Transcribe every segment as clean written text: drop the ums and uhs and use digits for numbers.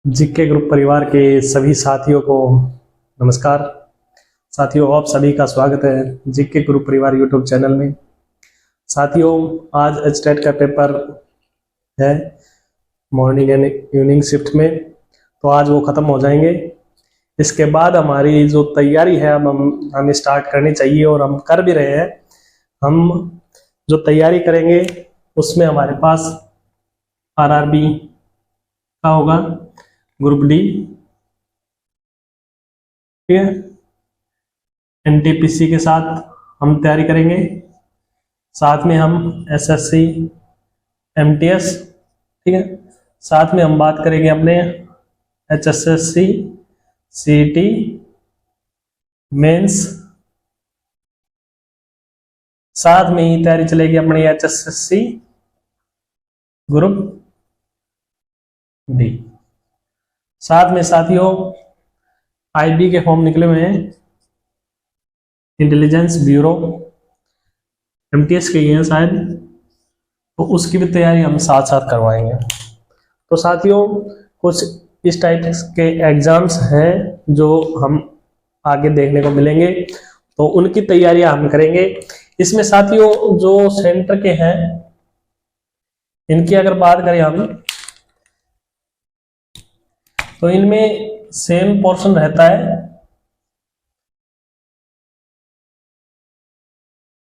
GK group परिवार के सभी साथियों को नमस्कार। साथियों, आप सभी का स्वागत है जीके ग्रुप परिवार यूट्यूब चैनल में। साथियों, आज एचटेट का पेपर है मॉर्निंग एंड इवनिंग शिफ्ट में, तो आज वो ख़त्म हो जाएंगे। इसके बाद हमारी जो तैयारी है अब हमें स्टार्ट करनी चाहिए और हम कर भी रहे हैं। हम जो तैयारी करेंगे उसमें हमारे पास आरआरबी का होगा, ग्रुप डी, ठीक है। एनटीपीसी के साथ हम तैयारी करेंगे, साथ में हम एसएससी एमटीएस, ठीक है। साथ में हम बात करेंगे अपने एचएसएससी सीईटी मेंस, साथ में ही तैयारी चलेगी अपनी एचएसएससी ग्रुप डी। साथ में साथियों आईबी के फॉर्म निकले हुए हैं, इंटेलिजेंस ब्यूरो एमटीएस के हैं शायद, तो उसकी भी तैयारी हम साथ साथ करवाएंगे। तो साथियों, कुछ इस टाइप के एग्जाम्स हैं जो हम आगे देखने को मिलेंगे, तो उनकी तैयारियां हम करेंगे। इसमें साथियों जो सेंटर के हैं इनकी अगर बात करें हम, तो इनमें सेम पोर्शन रहता है।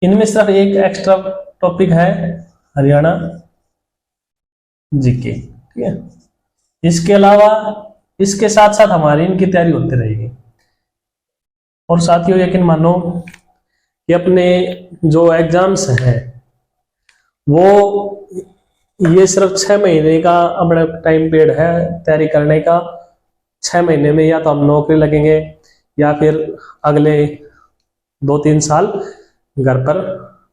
इनमें सिर्फ एक एक्स्ट्रा टॉपिक है हरियाणा जीके, ठीक है। इसके अलावा इसके साथ साथ हमारी इनकी तैयारी होती रहेगी। और साथियों यकीन मानो कि अपने जो एग्जाम्स हैं वो ये सिर्फ 6 महीने का अपना टाइम पीरियड है तैयारी करने का। 6 महीने में या तो हम नौकरी लगेंगे या फिर अगले 2-3 साल घर पर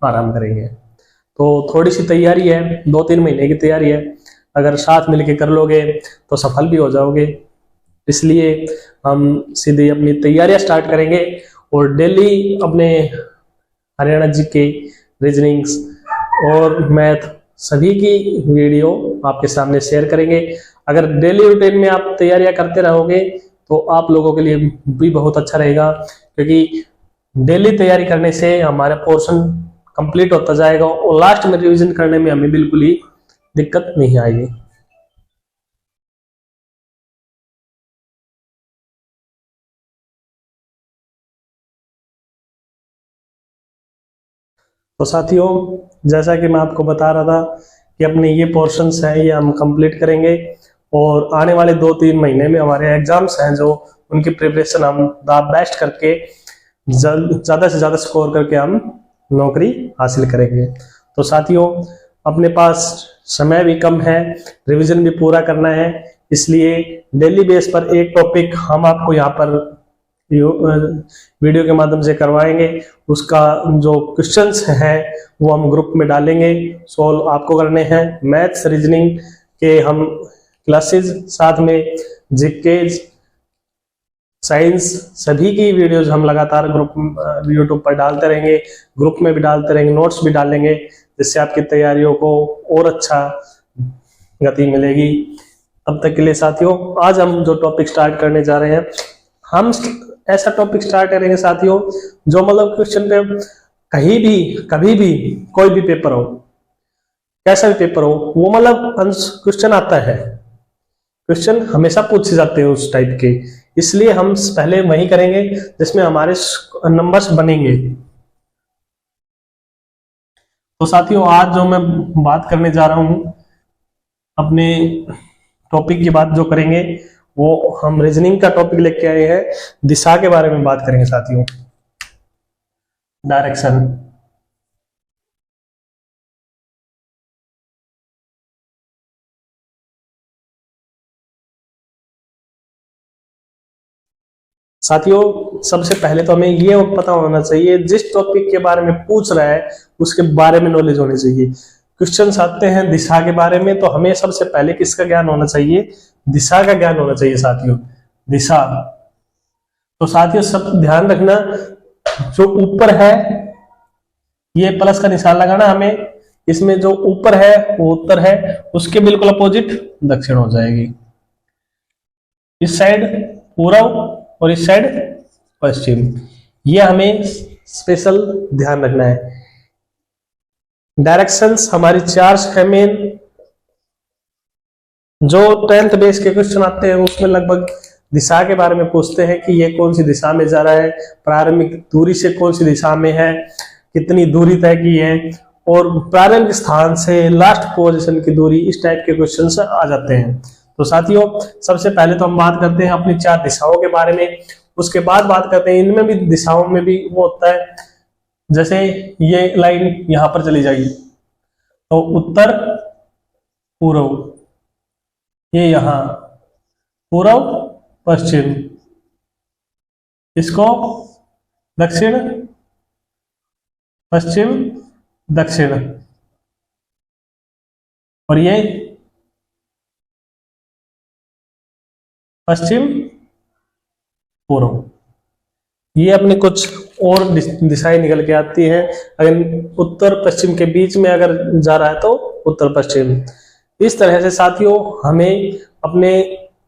आराम करेंगे। तो थोड़ी सी तैयारी है, 2-3 महीने की तैयारी है, अगर साथ मिलके कर लोगे तो सफल भी हो जाओगे। इसलिए हम सीधे अपनी तैयारियां स्टार्ट करेंगे और डेली अपने हरियाणा जी के रीजनिंग्स और मैथ सभी की वीडियो आपके सामने शेयर करेंगे। अगर डेली रूटीन में आप तैयारियां करते रहोगे तो आप लोगों के लिए भी बहुत अच्छा रहेगा, क्योंकि डेली तैयारी करने से हमारा पोर्शन कंप्लीट होता जाएगा और लास्ट में रिवीजन करने में हमें बिल्कुल ही दिक्कत नहीं आएगी। तो साथियों, जैसा कि मैं आपको बता रहा था कि अपने ये पोर्शंस हैं ये हम कंप्लीट करेंगे और आने वाले 2-3 महीने में हमारे एग्जाम्स हैं जो उनकी प्रिपरेशन हम द बेस्ट करके ज़्यादा से ज़्यादा स्कोर करके हम नौकरी हासिल करेंगे। तो साथियों, अपने पास समय भी कम है, रिवीजन भी पूरा करना है, इसलिए डेली बेस पर एक टॉपिक हम आपको यहाँ पर वीडियो के माध्यम से करवाएंगे। उसका जो क्वेश्चंस हैं वो हम ग्रुप में डालेंगे, सॉल्व आपको करने हैं। मैथ्स रीजनिंग के हम क्लासेस, साथ में जीके साइंस सभी की वीडियोज हम लगातार ग्रुप यूट्यूब पर डालते रहेंगे, ग्रुप में भी डालते रहेंगे, नोट्स भी डालेंगे, जिससे आपकी तैयारियों को और अच्छा गति मिलेगी। तब तक के लिए साथियों, आज हम जो टॉपिक स्टार्ट करने जा रहे हैं, हम ऐसा टॉपिक स्टार्ट करेंगे साथियों जो मतलब क्वेश्चन पे कहीं भी कभी भी कोई भी पेपर हो, कैसा भी पेपर हो, वो मतलब क्वेश्चन आता है, क्वेश्चन हमेशा पूछे जाते हैं उस टाइप के। इसलिए हम पहले वही करेंगे जिसमें हमारे नंबर्स बनेंगे। तो साथियों, आज जो मैं बात करने जा रहा हूं, अपने टॉपिक की बात जो करेंगे वो हम रीजनिंग का टॉपिक लेके आए हैं, दिशा के बारे में बात करेंगे साथियों, डायरेक्शन। साथियों, सबसे पहले तो हमें ये पता होना चाहिए जिस टॉपिक के बारे में पूछ रहा है उसके बारे में नॉलेज होनी चाहिए। क्वेश्चंस आते हैं दिशा के बारे में, तो हमें सबसे पहले किसका ज्ञान होना चाहिए? दिशा का ज्ञान होना चाहिए साथियों, दिशा। तो साथियों सब ध्यान रखना, जो ऊपर है ये प्लस का निशान लगाना हमें, इसमें जो ऊपर है वो उत्तर है, उसके बिल्कुल अपोजिट दक्षिण हो जाएगी। इस साइड पूर्व और इस साइड पश्चिम। ये हमें स्पेशल ध्यान रखना है। डायरेक्शंस हमारी 4 है मेन। जो 10th बेस के क्वेश्चन आते हैं उसमें लगभग दिशा के बारे में पूछते हैं कि ये कौन सी दिशा में जा रहा है, प्रारंभिक दूरी से कौन सी दिशा में है, कितनी दूरी तय की है, और प्रारंभिक स्थान से लास्ट पोजीशन की दूरी, इस टाइप के क्वेश्चन आ जाते हैं। तो साथियों सबसे पहले तो हम बात करते हैं अपनी 4 दिशाओं के बारे में। उसके बाद बात करते हैं इनमें भी दिशाओं में भी वो होता है, जैसे ये लाइन यहां पर चली जाएगी तो उत्तर पूर्व, ये यहां पूर्व पश्चिम, इसको दक्षिण पश्चिम दक्षिण, और ये पश्चिम पूर्व। ये अपने कुछ और दिशाएं निकल के आती हैं। अगर उत्तर पश्चिम के बीच में अगर जा रहा है तो उत्तर पश्चिम। इस तरह से साथियों हमें अपने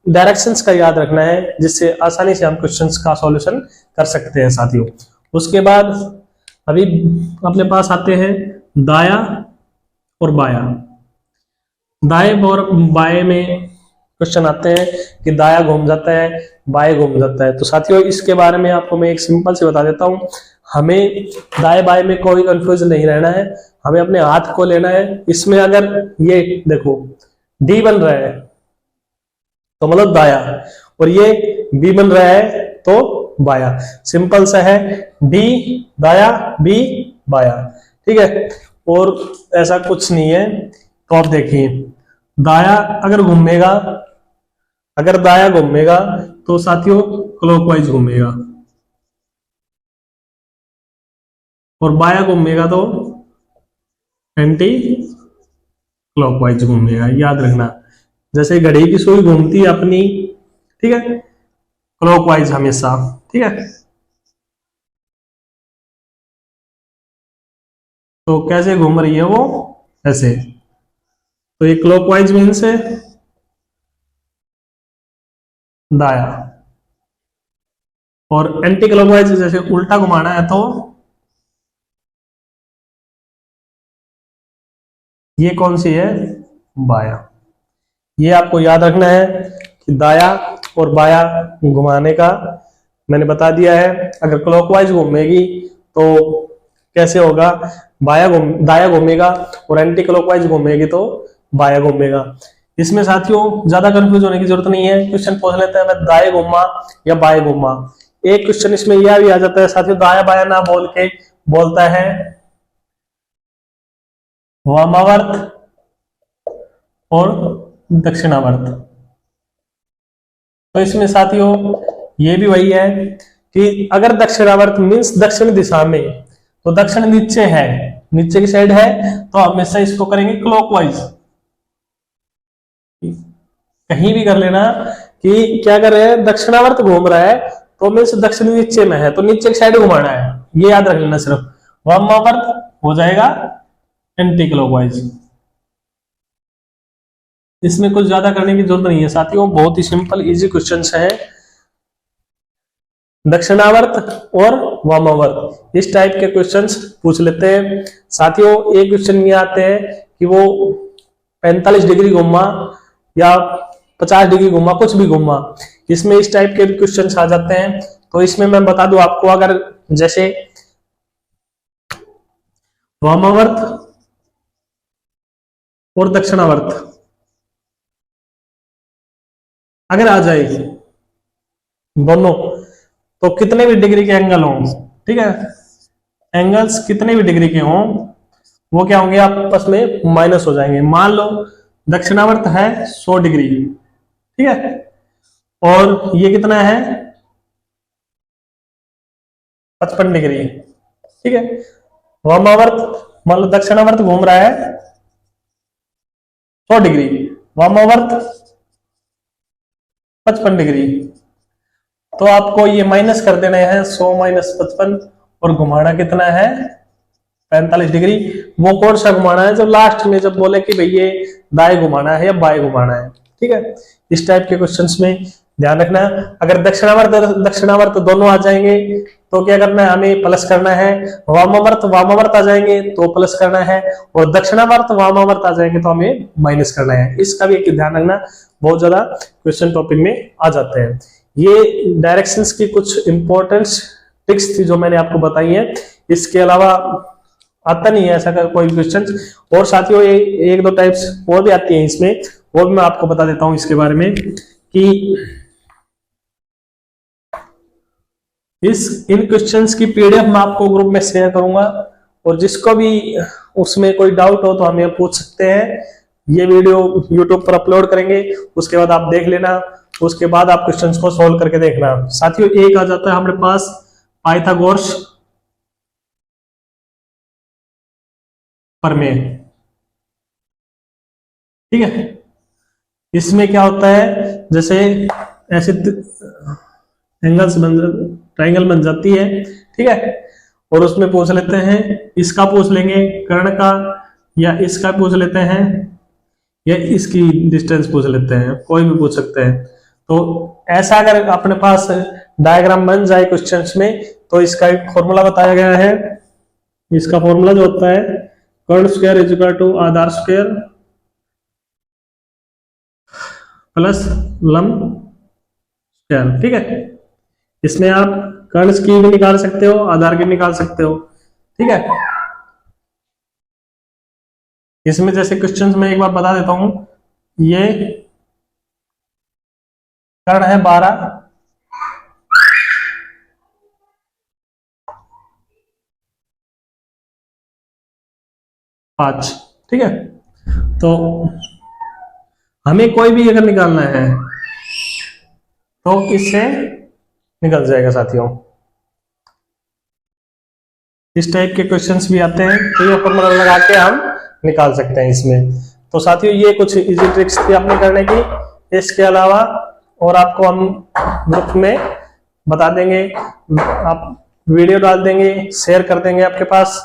डायरेक्शंस का याद रखना है, जिससे आसानी से हम क्वेश्चंस का सॉल्यूशन कर सकते हैं साथियों। उसके बाद अभी अपने पास आते हैं दाया और बाया। दाएं और बाएं में क्वेश्चन आते हैं कि दाया घूम जाता है, बाएं घूम जाता है। तो साथियों इसके बारे में आपको मैं एक सिंपल से बता देता हूं। हमें दाएं बाएं में कोई कंफ्यूजन नहीं रहना है, हमें अपने हाथ को लेना है। इसमें अगर ये देखो डी बन रहा है तो मतलब दाया, और ये बी बन रहा है तो बाया। सिंपल सा है, डी दाया बी बाया, ठीक है। और ऐसा कुछ नहीं है। तो आप देखिए दाया अगर घूमेगा, अगर दाया घूमेगा तो साथियों क्लॉकवाइज घूमेगा, और बाया घूमेगा तो एंटी क्लॉकवाइज घूमेगा। याद रखना, जैसे घड़ी की सुई घूमती है अपनी, ठीक है, क्लॉकवाइज हमेशा, ठीक है। तो कैसे घूम रही है वो, ऐसे। तो ये क्लॉकवाइज मीन्स है दाया, और एंटी क्लॉकवाइज जैसे उल्टा घुमाना है तो ये कौन सी है, बाया। ये आपको याद रखना है कि दाया और बाया घुमाने का मैंने बता दिया है। अगर क्लॉकवाइज घूमेगी तो कैसे होगा, दाया घूमेगा, और एंटी क्लॉकवाइज घूमेगी तो बाया घूमेगा। इसमें साथियों ज्यादा कंफ्यूज होने की जरूरत नहीं है। क्वेश्चन पूछ लेते हैं मैं दाएं घूमा या बाएं घूमा। एक क्वेश्चन इसमें यह भी आ जाता है साथियों, दाया बाया ना बोल के बोलता है वामावर्त और दक्षिणावर्त। तो इसमें साथियों ये भी वही है कि अगर दक्षिणावर्त मीन्स दक्षिण दिशा में, तो दक्षिण नीचे है, नीचे की साइड है, तो हमेशा इसको करेंगे क्लॉकवाइज। कहीं भी कर लेना कि क्या कर रहे हैं, दक्षिणावर्त घूम रहा है तो मीन्स दक्षिण नीचे में है, तो नीचे की साइड घुमाना है, ये याद रख लेना। सिर्फ वामावर्त हो जाएगा एंटी क्लॉकवाइज। इसमें कुछ ज्यादा करने की जरूरत नहीं है साथियों, बहुत ही सिंपल इजी क्वेश्चंस है। दक्षिणावर्त और वामावर्त इस टाइप के क्वेश्चंस पूछ लेते हैं साथियों। एक क्वेश्चन ये आते हैं कि वो 45 डिग्री घूमा या 50 डिग्री घूमा, कुछ भी घूमा, इसमें इस टाइप के क्वेश्चंस आ जाते हैं। तो इसमें मैं बता दूं आपको, अगर जैसे वामावर्त और दक्षिणावर्त अगर आ जाएगी दोनों, तो कितने भी डिग्री के एंगल हों, ठीक है, एंगल्स कितने भी डिग्री के हों वो क्या होंगे, आपस में माइनस हो जाएंगे। मान लो दक्षिणावर्त है 100 डिग्री, ठीक है, और ये कितना है 55 डिग्री, ठीक है। वामावर्त मान लो दक्षिणावर्त घूम रहा है 100 डिग्री, वामावर्त 55 डिग्री, तो आपको ये माइनस कर देने हैं 100 माइनस 55, और घुमाना कितना है 45 डिग्री। वो कौन सा घुमाना है, जब लास्ट में जब बोले कि भैया दाएं घुमाना है या बाएं घुमाना है, ठीक है। इस टाइप के क्वेश्चंस में ध्यान रखना। अगर दक्षिणावर्त दोनों आ जाएंगे तो क्या करना है, हमें प्लस करना है। वामावर्त आ जाएंगे तो प्लस करना है, और दक्षिणावर्त वामावर्त आ जाएंगे तो हमें माइनस करना है। इसका भी एक ध्यान रखना, बहुत ज्यादा क्वेश्चन टॉपिक में आ जाते हैं। ये डायरेक्शंस की कुछ इंपॉर्टेंट ट्रिक्स थी जो मैंने आपको बताई है। इसके अलावा आता नहीं है ऐसा कोई क्वेश्चन। और साथियों एक दो टाइप्स और भी आती है इसमें, वो भी मैं आपको बता देता हूं इसके बारे में कि इन क्वेश्चंस की पीडीएफ मैं आपको ग्रुप में शेयर करूंगा, और जिसको भी उसमें कोई डाउट हो तो हमें पूछ सकते हैं। ये वीडियो यूट्यूब पर अपलोड करेंगे, उसके बाद आप देख लेना, उसके बाद आप क्वेश्चंस को सोल्व करके देखना। साथियों एक आ जाता है हमारे पास पाइथागोरस प्रमेय, ठीक है। इसमें क्या होता है, जैसे ऐसे ट्राइंगल बन जाती है, ठीक है, और उसमें पूछ लेते हैं, इसका पूछ लेंगे कर्ण का, या इसका पूछ लेते हैं, या इसकी डिस्टेंस पूछ लेते हैं, कोई भी पूछ सकते हैं। तो ऐसा अगर अपने पास डायग्राम बन जाए क्वेश्चंस में तो इसका एक फॉर्मूला बताया गया है। इसका फॉर्मूला जो होता है कर्ण स्क्वायर इज इक्वल टू आधार स्क्वायर प्लस लंब स्क्वायर, ठीक है। इसमें आप कर्ण की भी निकाल सकते हो, आधार की भी निकाल सकते हो, ठीक है। इसमें जैसे क्वेश्चंस में एक बार बता देता हूं, ये कर्ण है 12, पांच, ठीक है। तो हमें कोई भी अगर निकालना है तो इससे निकल जाएगा साथियों। इस टाइप के क्वेश्चंस भी आते हैं, तो ये फॉर्मूला लगा के हम निकाल सकते हैं इसमें। तो साथियों ये कुछ इजी ट्रिक्स थी अपने करने की। इसके अलावा और आपको हम ग्रुप में बता देंगे, आप वीडियो डाल देंगे, शेयर कर देंगे आपके पास।